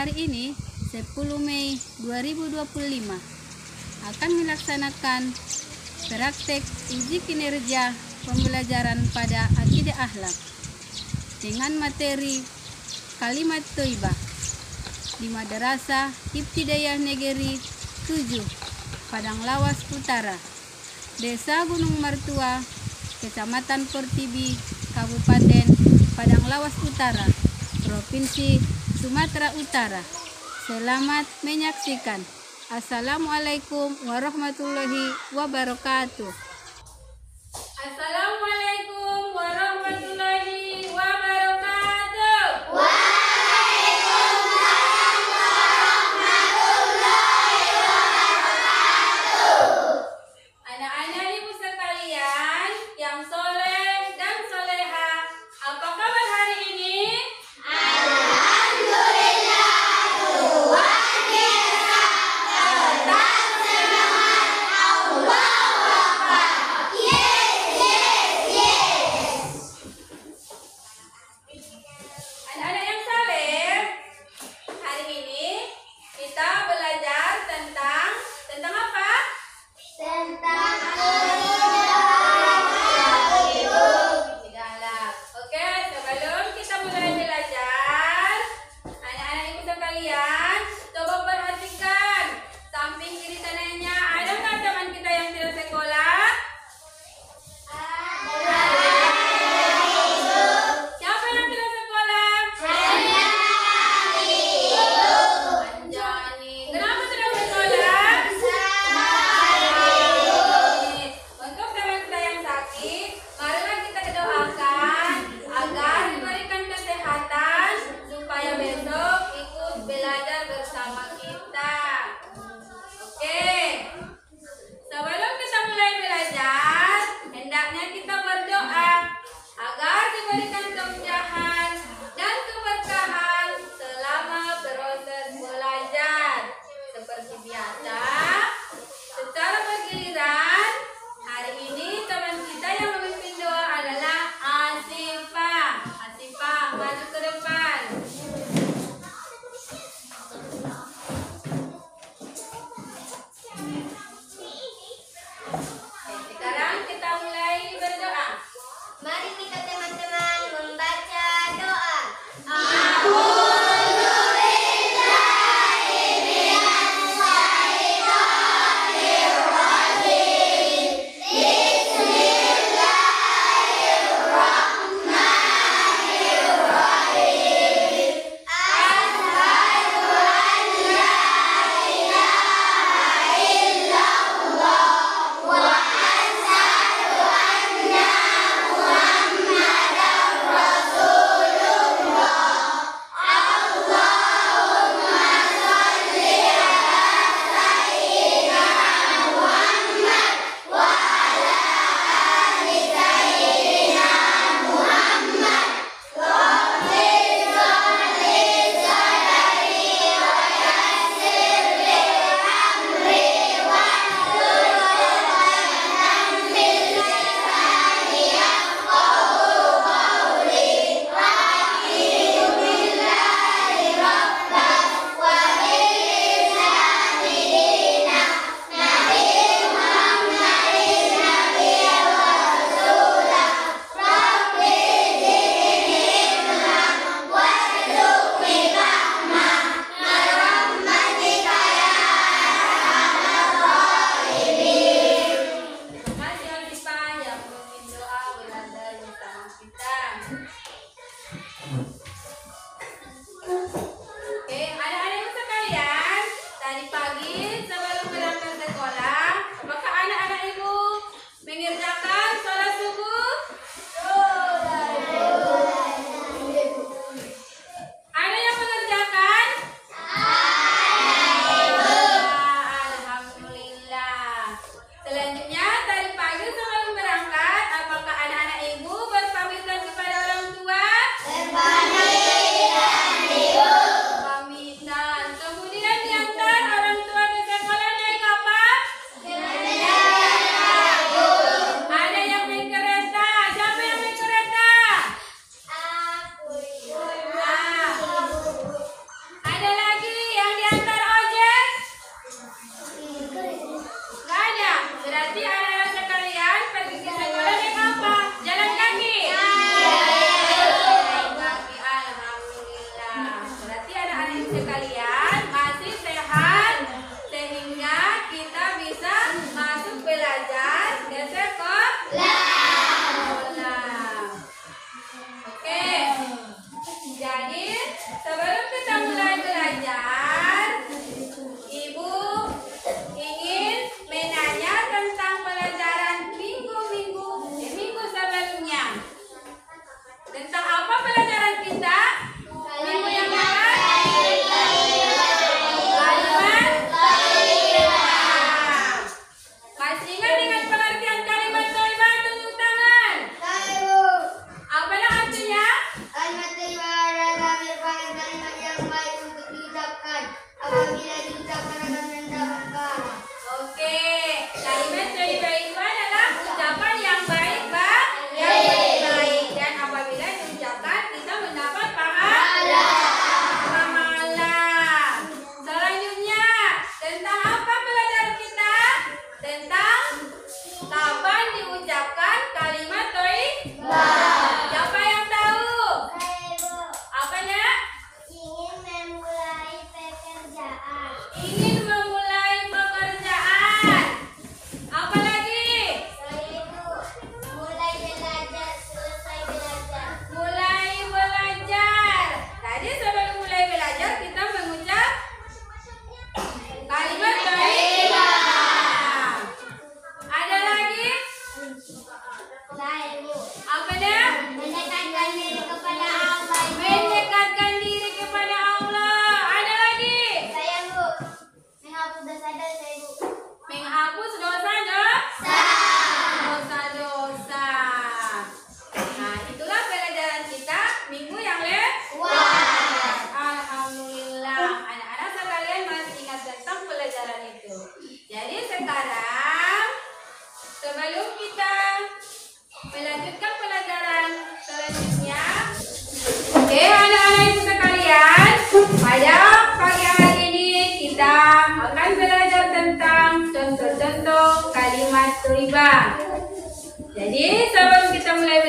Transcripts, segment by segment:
hari ini 10 Mei 2025 akan melaksanakan praktek uji kinerja pembelajaran pada akidah akhlak dengan materi kalimat thayyibah di Madrasah Ibtidaiyah Negeri 7 Padang Lawas Utara, Desa Gunung Martua, Kecamatan Pertiwi, Kabupaten Padang Lawas Utara, Provinsi Sumatera Utara. Selamat menyaksikan. Assalamualaikum warahmatullahi wabarakatuh. Assalamualaikum warahmatullahi wabarakatuh. Waalaikumsalam warahmatullahi wabarakatuh. Anak-anak ibu sekalian yang soleh dan soleha, apa kabar hari ini? Alhamdulillah, luar biasa. Tetap semangat. Allahu Akbar.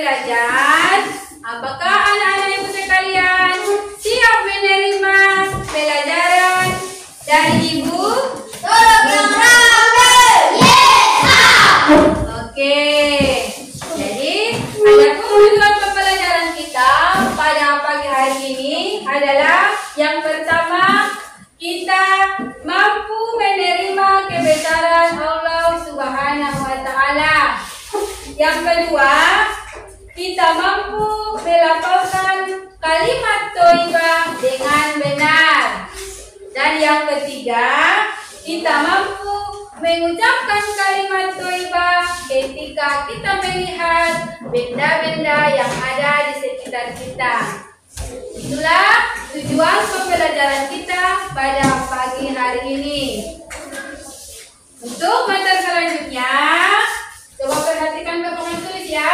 belajar? Apakah anak-anak ibu sekalian siap menerima pelajaran dari ibu? Oke. Jadi ada kemudian pembelajaran kita pada pagi hari ini adalah yang pertama, kita mampu menerima kebesaran Allah Subhanahu wa Ta'ala. Yang kedua, kita mampu melafalkan kalimat thayyibah dengan benar. Dan yang ketiga, kita mampu mengucapkan kalimat thayyibah ketika kita melihat benda-benda yang ada di sekitar kita. Itulah tujuan pembelajaran kita pada pagi hari ini. Untuk materi selanjutnya, coba perhatikan papan tulis ya.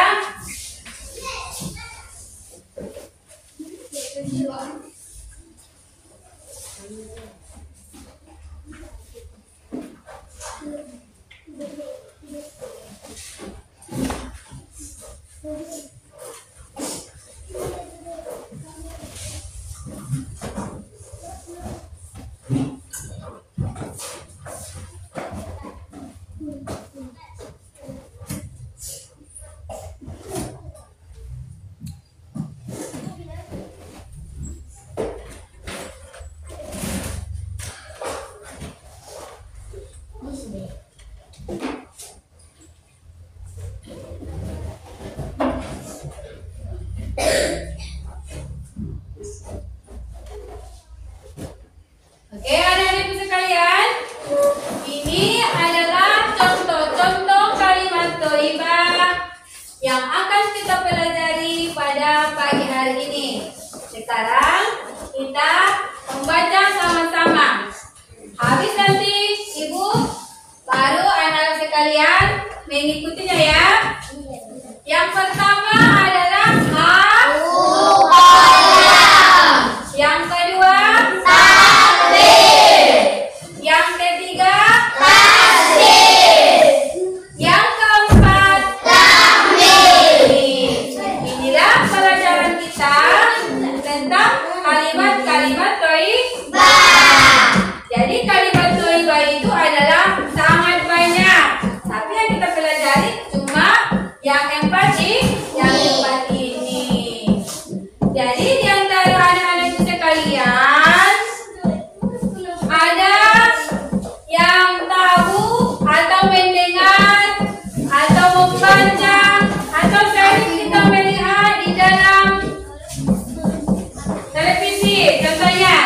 Oke, anak-anak ibu sekalian, ini adalah contoh-contoh kalimat thayyibah yang akan kita pelajari pada pagi hari ini. Sekarang kita membaca sama-sama. Habis nanti ibu baru anak-anak sekalian mengikutinya ya. Yang pertama adalah yang kedua yang ketiga yang keempat inilah pelajaran kita tentang kalimat-kalimat thayyibah. Jadi kalimat thayyibah itu adalah sangat banyak, tapi yang kita pelajari cuma yang empat ini. Jadi di antara anak-anak itu sekalian, ada yang tahu atau mendengar atau membaca atau sering kita melihat di dalam televisi contohnya.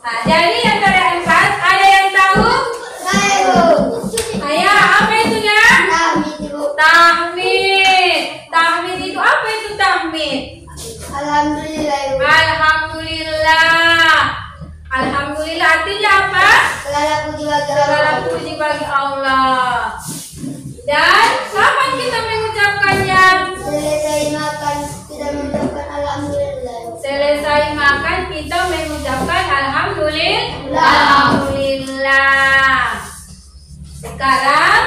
Nah, jadi antara empat ada yang tahu? Ayah, apa itu ya? Tahmid. Tahmid itu apa itu tahmid? Alhamdulillah. Alhamdulillah artinya apa? Segala puji bagi Allah. Dan kapan kita mengucapkannya? Selesai makan kita mengucapkan alhamdulillah. Selesai makan kita mengucapkan alhamdulillah. Sekarang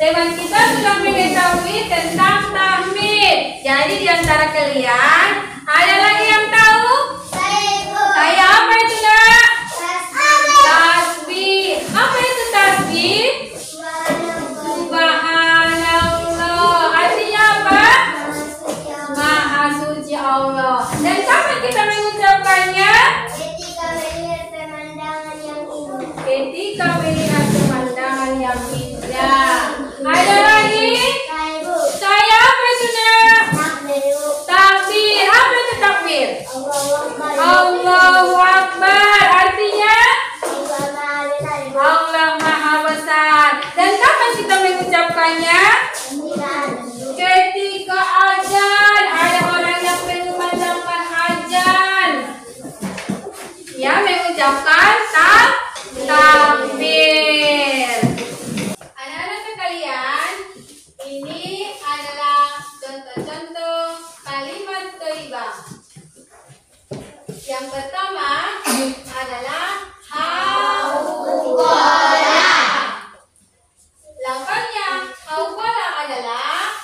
teman kita sudah mengetahui tentang tahmid. Jadi di antara kalian ada lagi yang tahu? Saya apa itu nak? Tasbih. Apa itu tasbih? Subhanallah. Artinya apa? Maha suci Allah. Dan kapan kita mengucapkannya? Ketika melihat pemandangan yang indah. Ada lagi? Saya apa itu nak? Takbir. Apa itu takbir? Allahu Akbar. Artinya Allah Maha Besar. Dan kapan kita mengucapkannya? Ketika azan. Ada orang yang mengumandangkan azan, ya, mengucapkan takbir. Anak-anak sekalian, ini adalah contoh-contoh kalimat thayyibah. Yang pertama adalah hauqala. Lafaznya hauqala adalah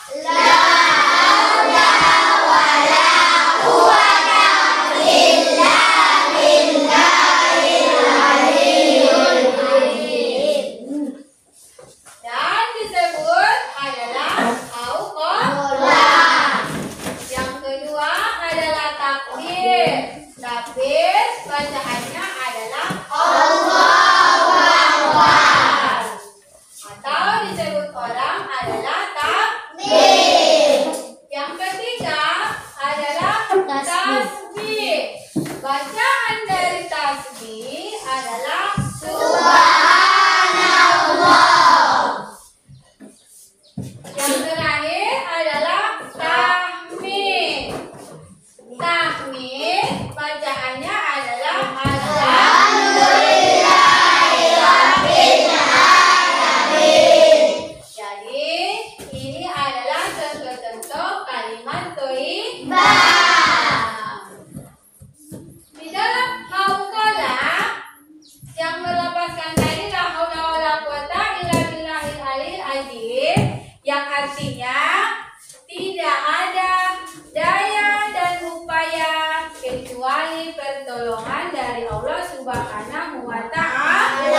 Subhanahu wa Ta'ala.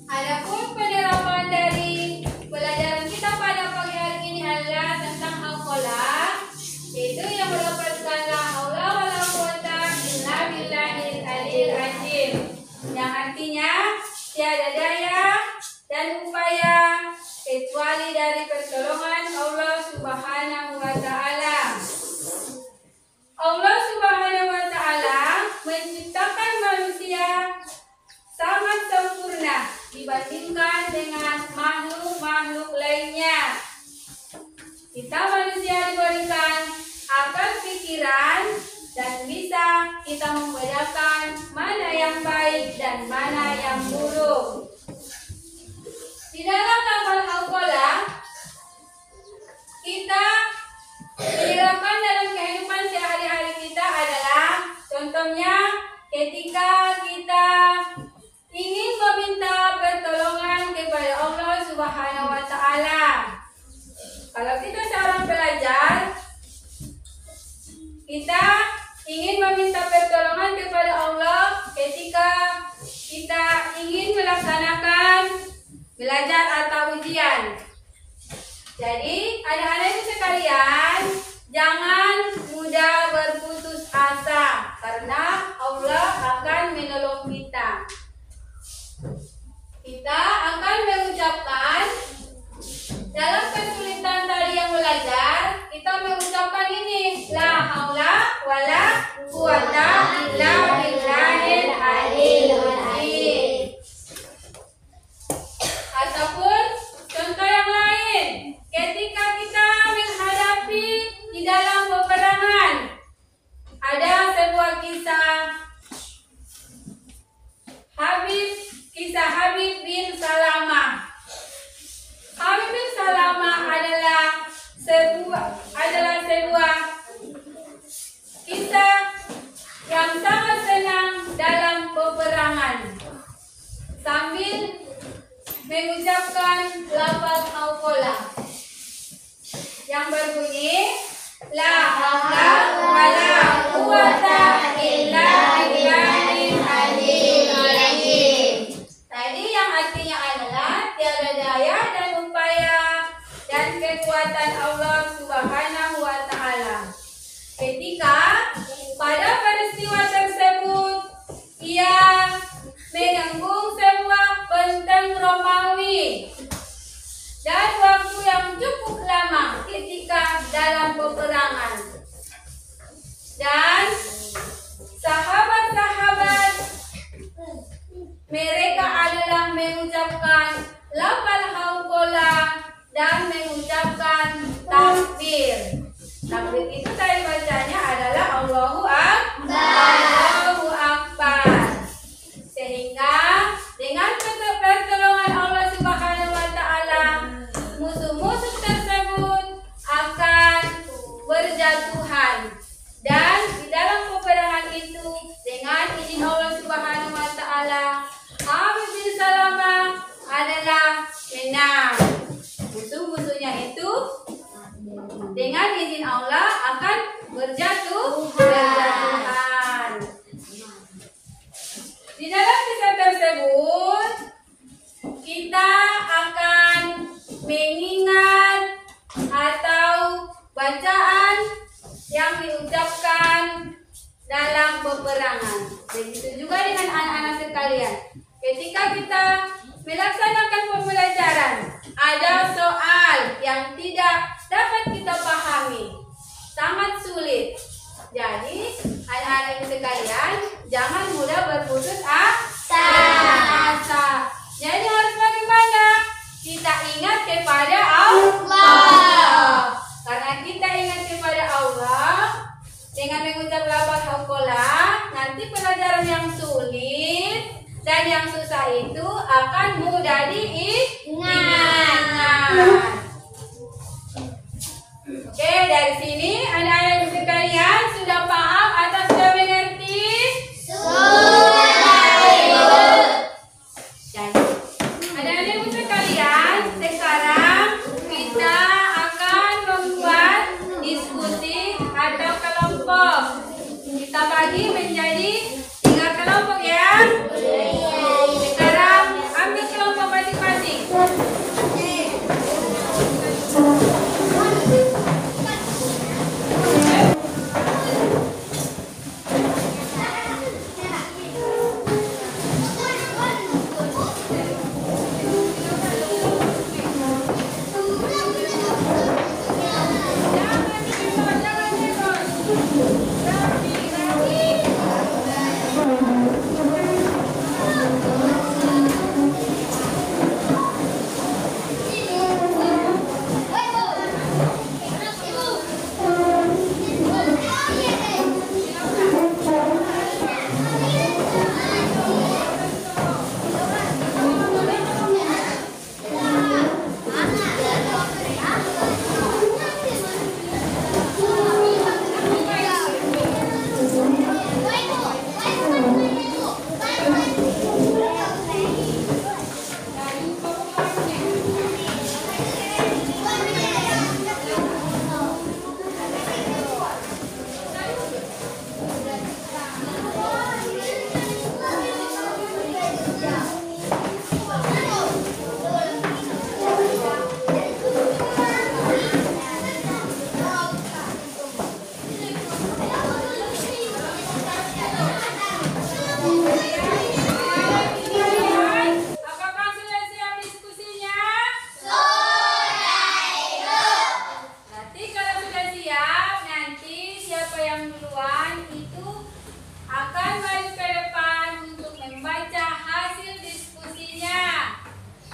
Adapun penerapan dari pelajaran kita pada pagi hari ini adalah tentang hauqalah, yaitu yang mendapatkan la haula wala quwata illa billahil aliyil azim, yang artinya tiada daya dan upaya kecuali dari pertolongan Allah Subhanahu wa Ta'ala. Allah Subhanahu wa Ta'ala menciptakan manusia sangat sempurna dibandingkan dengan makhluk-makhluk lainnya. Kita manusia diberikan akal pikiran dan bisa kita membedakan mana yang baik dan mana yang buruk. Di dalam lafal hauqalah kita diterapkan dalam kehidupan sehari-hari kita adalah contohnya ketika kita ingin meminta pertolongan kepada Allah Subhanahu wa Ta'ala. Kalau kita seorang pelajar, kita ingin meminta pertolongan kepada Allah ketika kita ingin melaksanakan belajar atau ujian. Jadi, anak-anak itu sekalian, jangan mudah berputus asa karena Allah akan menolong kita. Kita akan mengucapkan dalam kesulitan tadi yang belajar, kita mengucapkan ini, la haula wala quwata illa billahil aliyil azim. Ataupun contoh yang lain, ketika kita menghadapi di dalam peperangan, ada sebuah kisah Habib bin Salamah. Habib bin Salamah adalah sebuah kisah yang sangat senang dalam peperangan sambil mengucapkan lafaz hauqalah yang berbunyi la haula wala quwata illa billahil aliyil azim. Tadi yang artinya adalah tiada daya dan upaya dan kekuatan Allah Subhanahu wa Ta'ala. Ketika pada peristiwa tersebut ia menganggung sebuah benteng Romawi dan waktu yang cukup lama ketika dalam peperangan, dan sahabat-sahabat mereka adalah mengucapkan lafal hauqalah dan mengucapkan takbir. Takbir itu tadi bacanya adalah Allahu Akbar. Sehingga dengan pertolongan Allah Subhanahu wa Ta'ala, musuh-musuh tersebut akan berjatuhan, dan di dalam peperangan itu dengan izin Allah Subhanahu wa Ta'ala, Habib bin Salamah adalah menang. Musuh-musuhnya itu dengan izin Allah akan berjatuhan. Di dalam kisah tersebut kita akan mengingat atau bacaan yang diucapkan dalam peperangan. Begitu juga dengan anak-anak sekalian. Ketika kita melaksanakan pembelajaran, ada soal yang tidak dapat kita pahami, sangat sulit. Jadi, anak-anak sekalian, jangan mudah berputus asa. Jadi harus bagaimana? Kita ingat kepada Allah. Karena kita ingat kepada Allah dengan mengucap lafaz hauqalah, nanti pelajaran yang sulit dan yang susah itu akan mudah diingat. Oke, dari sini anak-anak sekalian sudah paham atau sudah mengerti? Jadi, anak-anak sekalian, sekarang kita akan membuat diskusi atau kelompok. Kita bagi menjadi 3 kelompok ya. Sekarang ambil kelompok masing-masing. Apakah sudah siap diskusinya? Nanti kalau sudah siap, nanti siapa yang duluan itu akan maju ke depan untuk membaca hasil diskusinya.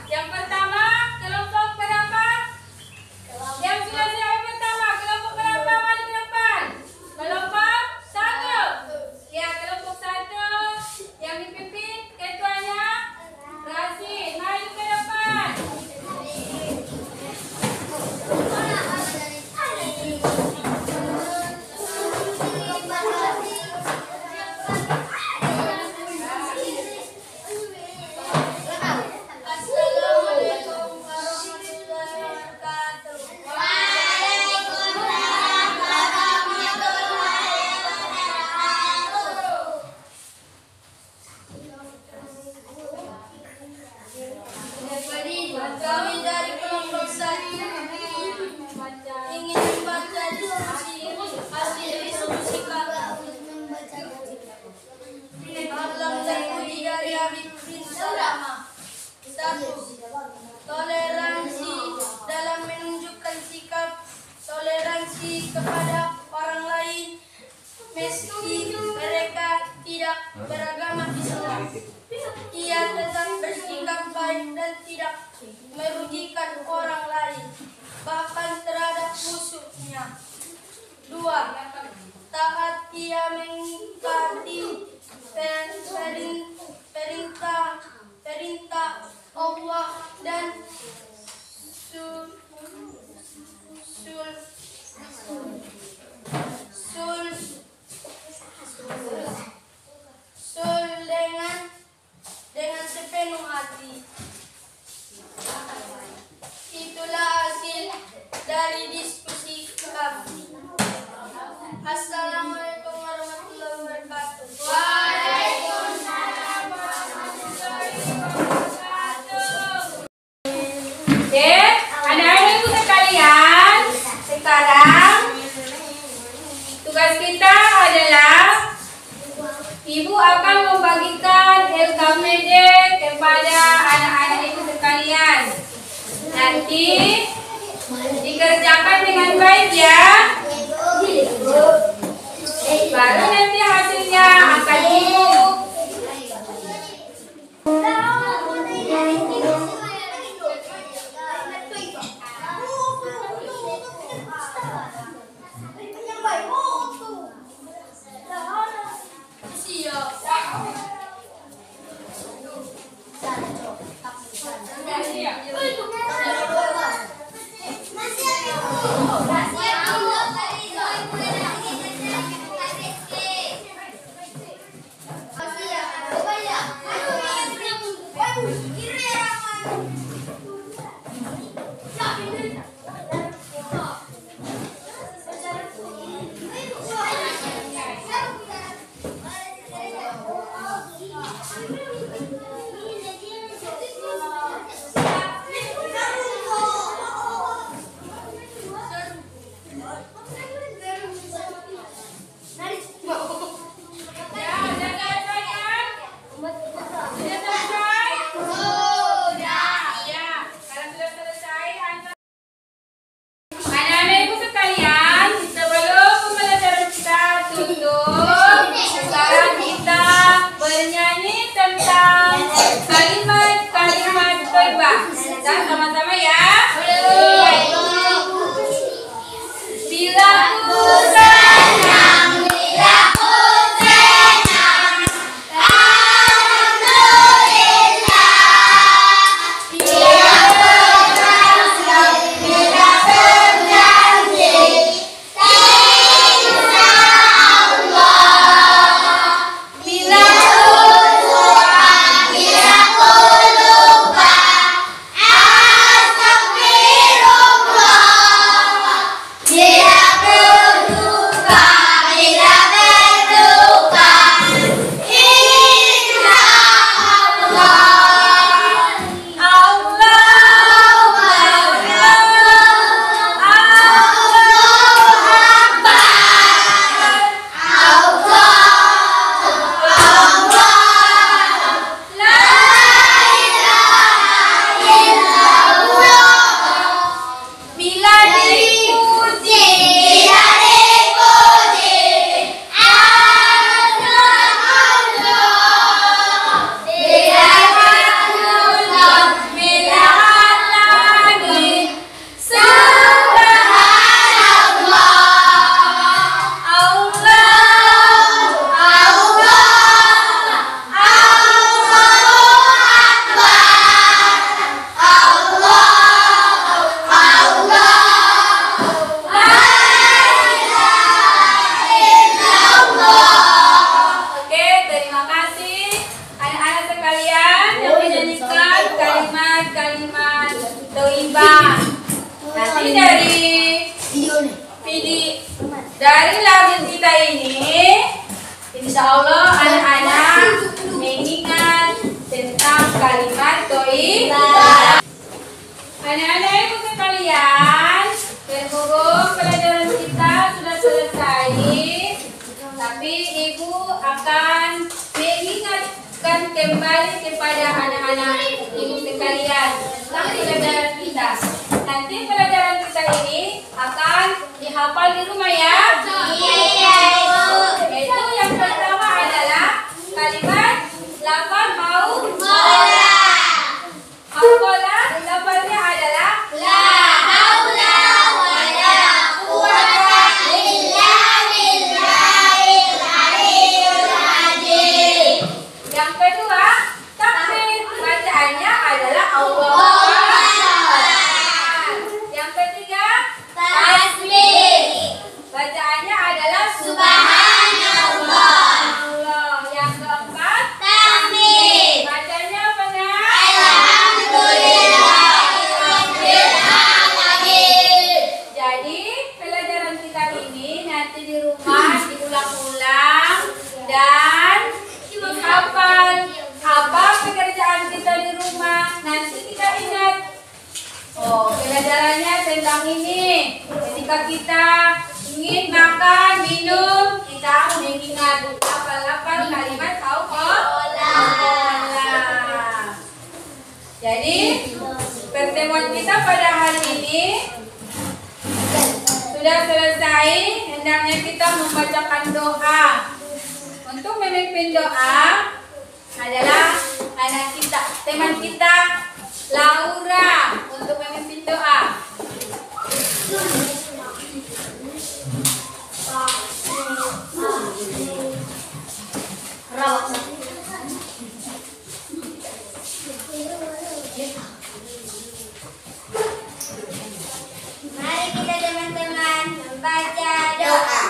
Yang pertama, kelompok berapa? Yang sudah siap yang pertama, kelompok berapa maju ke depan? Kelompok 1. Ya, kelompok 1 yang dipimpin ketuanya Rasid, maju ke depan. Assalamualaikum warahmatullahi wabarakatuh. Waalaikumsalam warahmatullahi wabarakatuh. Kami dari kelompok 1 ingin membaca hasil diskusi kami. Akhlak terpuji dari Habib bin Salama. 1. Toleransi dalam menunjukkan sikap toleransi kepada orang lain meski mereka tidak beragama Islam. Ia tetap bersikap baik dan tidak merugikan orang lain, bahkan terhadap musuhnya. 2. Taat ia mengikuti perintah Allah dan dengan sepenuh hati. Itulah hasil dari diskusi kami. Assalamualaikum warahmatullahi wabarakatuh. Waalaikumsalam warahmatullahi wabarakatuh. Oke, anak-anakku sekalian, sekarang tugas kita adalah Ibu akan membagikan LKPD kepada anak-anak ibu sekalian. Nanti dikerjakan dengan baik ya. Baru nanti hasilnya akan ibu. Jadi dari dari langit kita ini, insya Allah anak-anak mengingat tentang kalimat thayyibah. Anak-anak ibu sekalian, berhubung pelajaran kita sudah selesai, tapi ibu akan mengingatkan kembali kepada anak-anak ibu sekalian tentang pelajaran kita. Nanti pelajaran kita ini akan dihafal di rumah ya. Iya ibu. Yaitu yang pertama adalah kalimat lafaz haula. Haula lafaznya adalah la haula wala quwwata illa billahil aliyyil azim. Yang kedua, takbir bacaannya adalah Allah. Yang ketiga, tasbih bacaannya adalah subhanallah. Yang keempat, tahmid bacanya apa nak? Jadi pelajaran kita ini nanti di rumah diulang-ulang dan dihafal. Apa pekerjaan kita di rumah nanti kita ingat. Oh, pelajarannya tentang ini. Ketika kita ingin makan, minum, kita mengingat lafal-lafal kalimat haula. Jadi pertemuan kita pada hari ini sudah selesai. Hendaknya kita membacakan doa. Untuk memimpin doa adalah anak kita, teman kita Laura, untuk memimpin doa. Mari kita teman-teman membaca doa.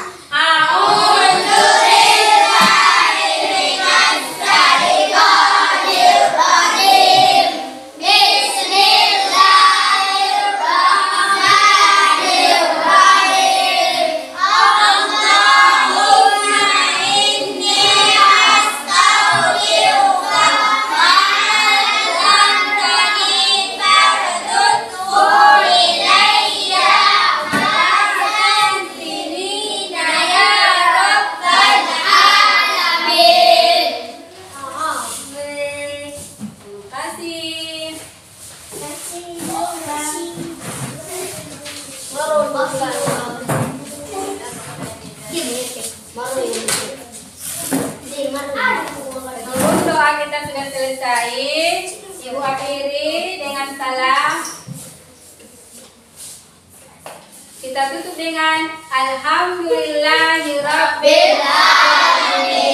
Sebelum doa kita sudah selesai, ibu akhiri dengan salam. Kita tutup dengan Alhamdulillahirabbil alamin.